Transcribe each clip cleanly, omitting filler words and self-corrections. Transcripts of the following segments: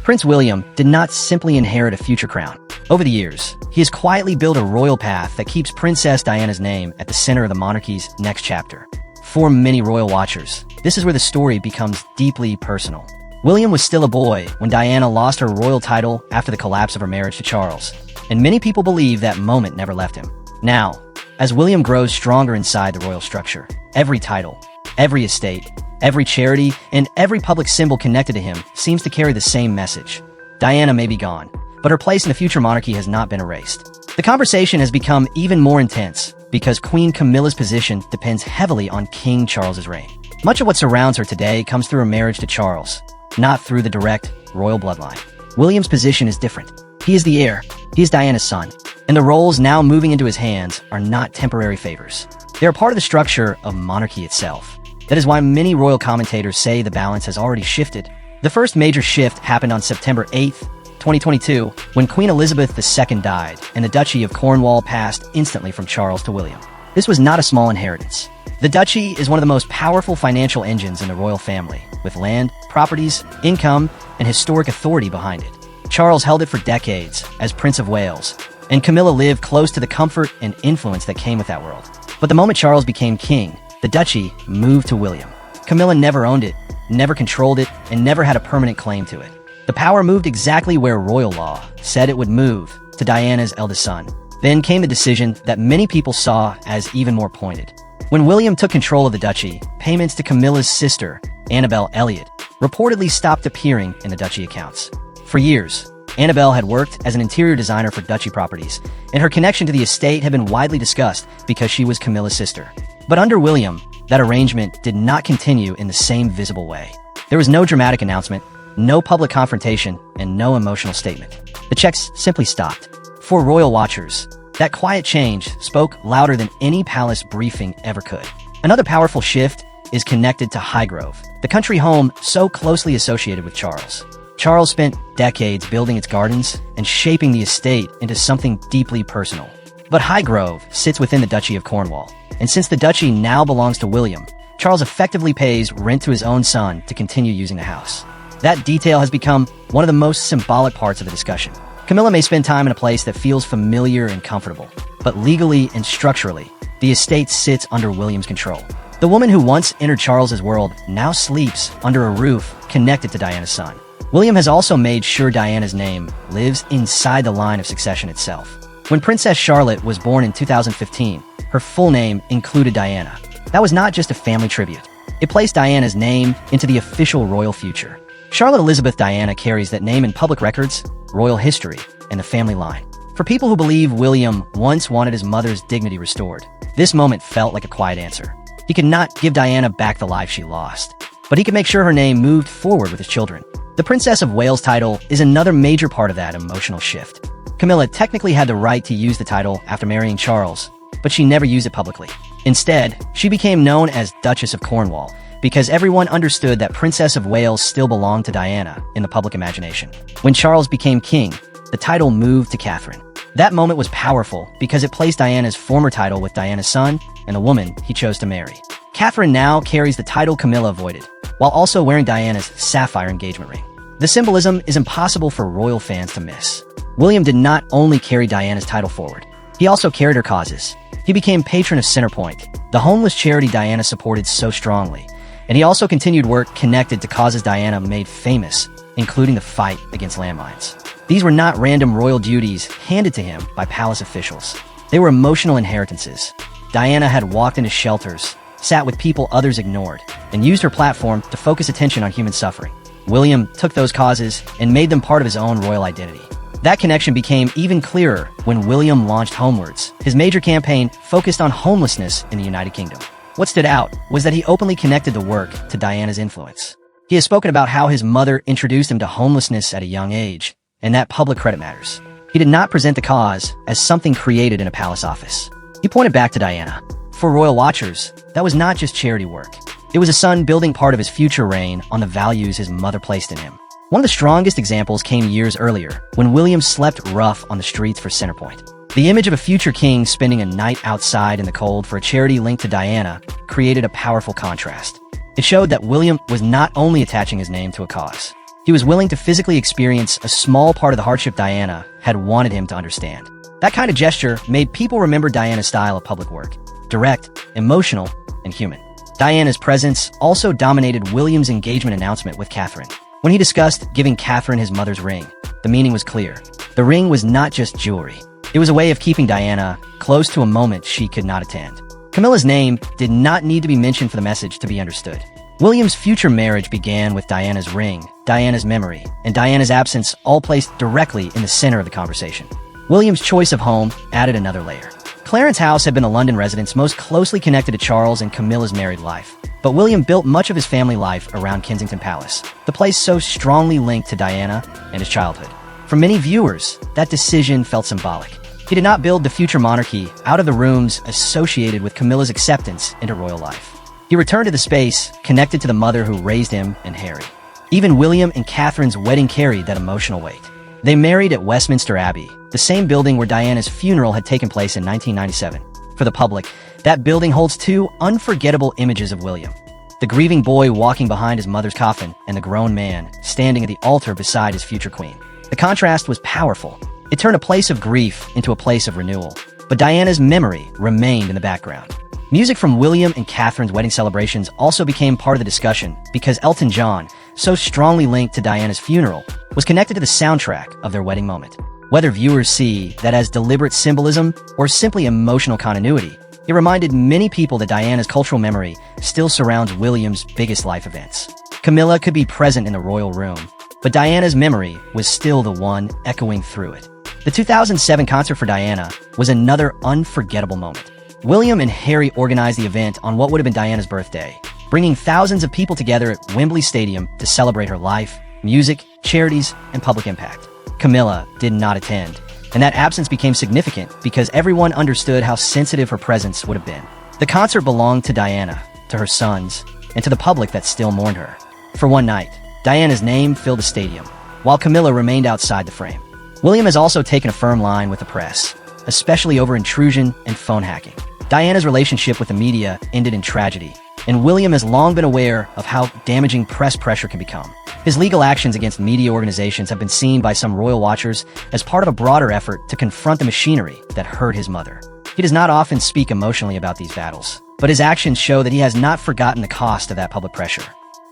Prince William did not simply inherit a future crown. Over the years, he has quietly built a royal path that keeps Princess Diana's name at the center of the monarchy's next chapter. For many royal watchers, this is where the story becomes deeply personal. William was still a boy when Diana lost her royal title after the collapse of her marriage to Charles, and many people believe that moment never left him. Now, as William grows stronger inside the royal structure, every title, every estate, every charity, and every public symbol connected to him seems to carry the same message. Diana may be gone, but her place in the future monarchy has not been erased. The conversation has become even more intense because Queen Camilla's position depends heavily on King Charles's reign. Much of what surrounds her today comes through her marriage to Charles, not through the direct royal bloodline. William's position is different. He is the heir, he is Diana's son, and the roles now moving into his hands are not temporary favors. They are part of the structure of monarchy itself. That is why many royal commentators say the balance has already shifted. The first major shift happened on September 8th, 2022, when Queen Elizabeth II died and the Duchy of Cornwall passed instantly from Charles to William. This was not a small inheritance. The duchy is one of the most powerful financial engines in the royal family, with land, properties, income, and historic authority behind it. Charles held it for decades as Prince of Wales, and Camilla lived close to the comfort and influence that came with that world. But the moment Charles became king, the duchy moved to William. Camilla never owned it, never controlled it, and never had a permanent claim to it. The power moved exactly where royal law said it would move, to Diana's eldest son. Then came the decision that many people saw as even more pointed. When William took control of the duchy, payments to Camilla's sister, Annabel Elliot, reportedly stopped appearing in the duchy accounts. For years, Annabel had worked as an interior designer for duchy properties, and her connection to the estate had been widely discussed because she was Camilla's sister. But under William, that arrangement did not continue in the same visible way. There was no dramatic announcement, no public confrontation, and no emotional statement. The checks simply stopped. For royal watchers, that quiet change spoke louder than any palace briefing ever could. Another powerful shift is connected to Highgrove, the country home so closely associated with Charles. Charles spent decades building its gardens and shaping the estate into something deeply personal. But Highgrove sits within the Duchy of Cornwall, and since the duchy now belongs to William, Charles effectively pays rent to his own son to continue using the house. That detail has become one of the most symbolic parts of the discussion. Camilla may spend time in a place that feels familiar and comfortable, but legally and structurally, the estate sits under William's control. The woman who once entered Charles's world now sleeps under a roof connected to Diana's son. William has also made sure Diana's name lives inside the line of succession itself. When Princess Charlotte was born in 2015, her full name included Diana. That was not just a family tribute. It placed Diana's name into the official royal future. Charlotte Elizabeth Diana carries that name in public records, royal history, and the family line. For people who believe William once wanted his mother's dignity restored, this moment felt like a quiet answer. He could not give Diana back the life she lost, but he could make sure her name moved forward with his children. The Princess of Wales title is another major part of that emotional shift. Camilla technically had the right to use the title after marrying Charles, but she never used it publicly. Instead, she became known as Duchess of Cornwall because everyone understood that Princess of Wales still belonged to Diana in the public imagination. When Charles became king, the title moved to Catherine. That moment was powerful because it placed Diana's former title with Diana's son and the woman he chose to marry. Catherine now carries the title Camilla avoided, while also wearing Diana's sapphire engagement ring. The symbolism is impossible for royal fans to miss. William did not only carry Diana's title forward, he also carried her causes. He became patron of Centerpoint, the homeless charity Diana supported so strongly, and he also continued work connected to causes Diana made famous, including the fight against landmines. These were not random royal duties handed to him by palace officials. They were emotional inheritances. Diana had walked into shelters, sat with people others ignored, and used her platform to focus attention on human suffering. William took those causes and made them part of his own royal identity. That connection became even clearer when William launched Homewards, his major campaign focused on homelessness in the United Kingdom. What stood out was that he openly connected the work to Diana's influence. He has spoken about how his mother introduced him to homelessness at a young age, and that public credit matters. He did not present the cause as something created in a palace office. He pointed back to Diana. For royal watchers, that was not just charity work. It was a son building part of his future reign on the values his mother placed in him. One of the strongest examples came years earlier, when William slept rough on the streets for Centerpoint. The image of a future king spending a night outside in the cold for a charity linked to Diana created a powerful contrast. It showed that William was not only attaching his name to a cause, He was willing to physically experience a small part of the hardship Diana had wanted him to understand. That kind of gesture made people remember Diana's style of public work: direct, emotional, and human. Diana's presence also dominated William's engagement announcement with Catherine. When he discussed giving Catherine his mother's ring, the meaning was clear. The ring was not just jewelry. It was a way of keeping Diana close to a moment she could not attend. Camilla's name did not need to be mentioned for the message to be understood. William's future marriage began with Diana's ring, Diana's memory, and Diana's absence all placed directly in the center of the conversation. William's choice of home added another layer. Clarence House had been the London residence most closely connected to Charles and Camilla's married life, but William built much of his family life around Kensington Palace, the place so strongly linked to Diana and his childhood. For many viewers, that decision felt symbolic. He did not build the future monarchy out of the rooms associated with Camilla's acceptance into royal life. He returned to the space connected to the mother who raised him and Harry. Even William and Catherine's wedding carried that emotional weight. They married at Westminster Abbey, the same building where Diana's funeral had taken place in 1997. For the public, that building holds two unforgettable images of William: the grieving boy walking behind his mother's coffin and the grown man standing at the altar beside his future queen. The contrast was powerful. It turned a place of grief into a place of renewal. But Diana's memory remained in the background. Music from William and Catherine's wedding celebrations also became part of the discussion because Elton John, so strongly linked to Diana's funeral, was connected to the soundtrack of their wedding moment. Whether viewers see that as deliberate symbolism or simply emotional continuity, it reminded many people that Diana's cultural memory still surrounds William's biggest life events. Camilla could be present in the royal room, but Diana's memory was still the one echoing through it. The 2007 concert for Diana was another unforgettable moment. William and Harry organized the event on what would have been Diana's birthday, bringing thousands of people together at Wembley Stadium to celebrate her life, music, charities, and public impact. Camilla did not attend, and that absence became significant because everyone understood how sensitive her presence would have been. The concert belonged to Diana, to her sons, and to the public that still mourned her. For one night, Diana's name filled the stadium, while Camilla remained outside the frame. William has also taken a firm line with the press, especially over intrusion and phone hacking. Diana's relationship with the media ended in tragedy, and William has long been aware of how damaging press pressure can become. His legal actions against media organizations have been seen by some royal watchers as part of a broader effort to confront the machinery that hurt his mother. He does not often speak emotionally about these battles, but his actions show that he has not forgotten the cost of that public pressure.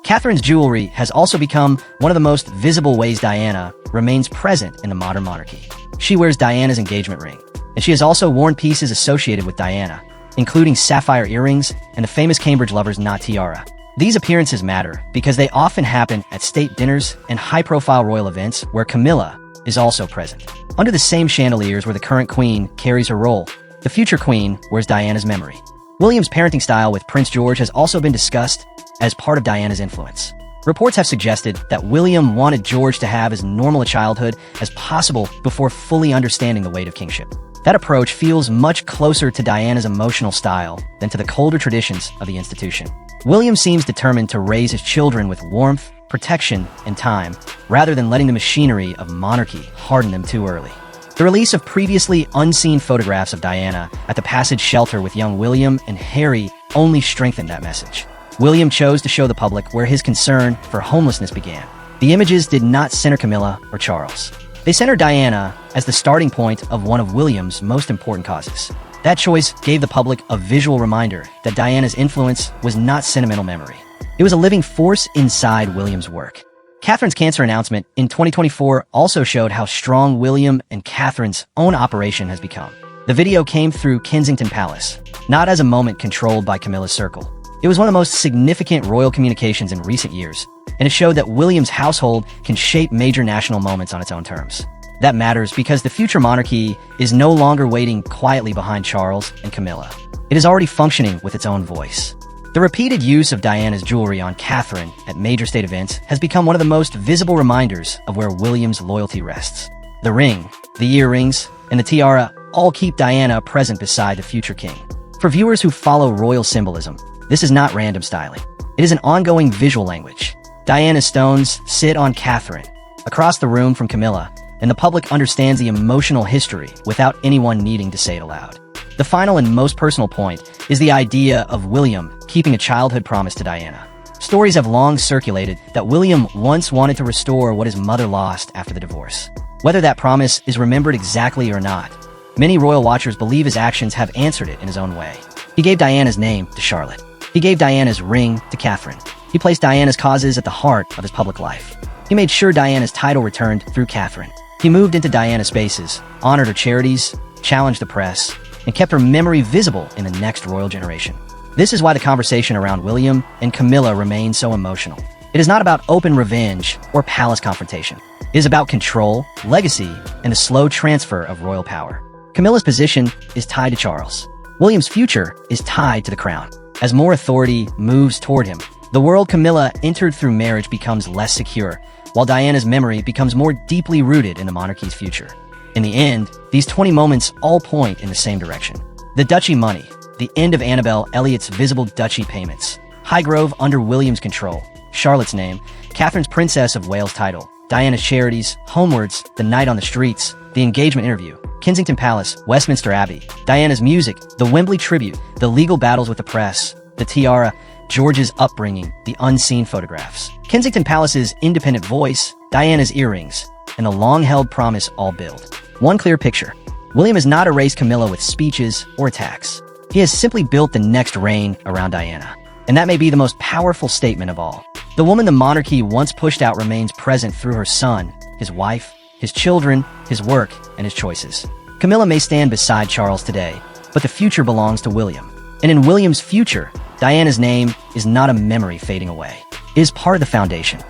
Catherine's jewelry has also become one of the most visible ways Diana remains present in the modern monarchy. She wears Diana's engagement ring, and she has also worn pieces associated with Diana, including sapphire earrings and the famous Cambridge lover's knot tiara. These appearances matter because they often happen at state dinners and high-profile royal events where Camilla is also present. Under the same chandeliers where the current queen carries her role, the future queen wears Diana's memory. William's parenting style with Prince George has also been discussed as part of Diana's influence. Reports have suggested that William wanted George to have as normal a childhood as possible before fully understanding the weight of kingship. That approach feels much closer to Diana's emotional style than to the colder traditions of the institution. William seems determined to raise his children with warmth, protection, and time, rather than letting the machinery of monarchy harden them too early. The release of previously unseen photographs of Diana at the Passage shelter with young William and Harry only strengthened that message. William chose to show the public where his concern for homelessness began. The images did not center Camilla or Charles. They centered Diana as the starting point of one of William's most important causes. That choice gave the public a visual reminder that Diana's influence was not sentimental memory. It was a living force inside William's work. Catherine's cancer announcement in 2024 also showed how strong William and Catherine's own operation has become. The video came through Kensington Palace, not as a moment controlled by Camilla's circle. It was one of the most significant royal communications in recent years, and it showed that William's household can shape major national moments on its own terms. That matters because the future monarchy is no longer waiting quietly behind Charles and Camilla. It is already functioning with its own voice. The repeated use of Diana's jewelry on Catherine at major state events has become one of the most visible reminders of where William's loyalty rests. The ring, the earrings, and the tiara all keep Diana present beside the future king. For viewers who follow royal symbolism, this is not random styling. It is an ongoing visual language. Diana's stones sit on Catherine, across the room from Camilla, and the public understands the emotional history without anyone needing to say it aloud. The final and most personal point is the idea of William keeping a childhood promise to Diana. Stories have long circulated that William once wanted to restore what his mother lost after the divorce. Whether that promise is remembered exactly or not, many royal watchers believe his actions have answered it in his own way. He gave Diana's name to Charlotte. He gave Diana's ring to Catherine. He placed Diana's causes at the heart of his public life. He made sure Diana's title returned through Catherine. He moved into Diana's spaces, honored her charities, challenged the press, and kept her memory visible in the next royal generation. This is why the conversation around William and Camilla remains so emotional. It is not about open revenge or palace confrontation. It is about control, legacy, and the slow transfer of royal power. Camilla's position is tied to Charles. William's future is tied to the crown. As more authority moves toward him, the world Camilla entered through marriage becomes less secure, while Diana's memory becomes more deeply rooted in the monarchy's future. In the end, these 20 moments all point in the same direction. The duchy money, the end of Annabel Elliott's visible duchy payments, Highgrove under William's control, Charlotte's name, Catherine's Princess of Wales title, Diana's charities, Homewards, the night on the streets, the engagement interview, Kensington Palace, Westminster Abbey, Diana's music, the Wembley tribute, the legal battles with the press, the tiara, George's upbringing, the unseen photographs, Kensington Palace's independent voice, Diana's earrings, and the long-held promise all build. One clear picture. William has not erased Camilla with speeches or attacks. He has simply built the next reign around Diana. And that may be the most powerful statement of all. The woman the monarchy once pushed out remains present through her son, his wife, his children, his work, and his choices. Camilla may stand beside Charles today, but the future belongs to William. And in William's future, Diana's name is not a memory fading away. It is part of the foundation.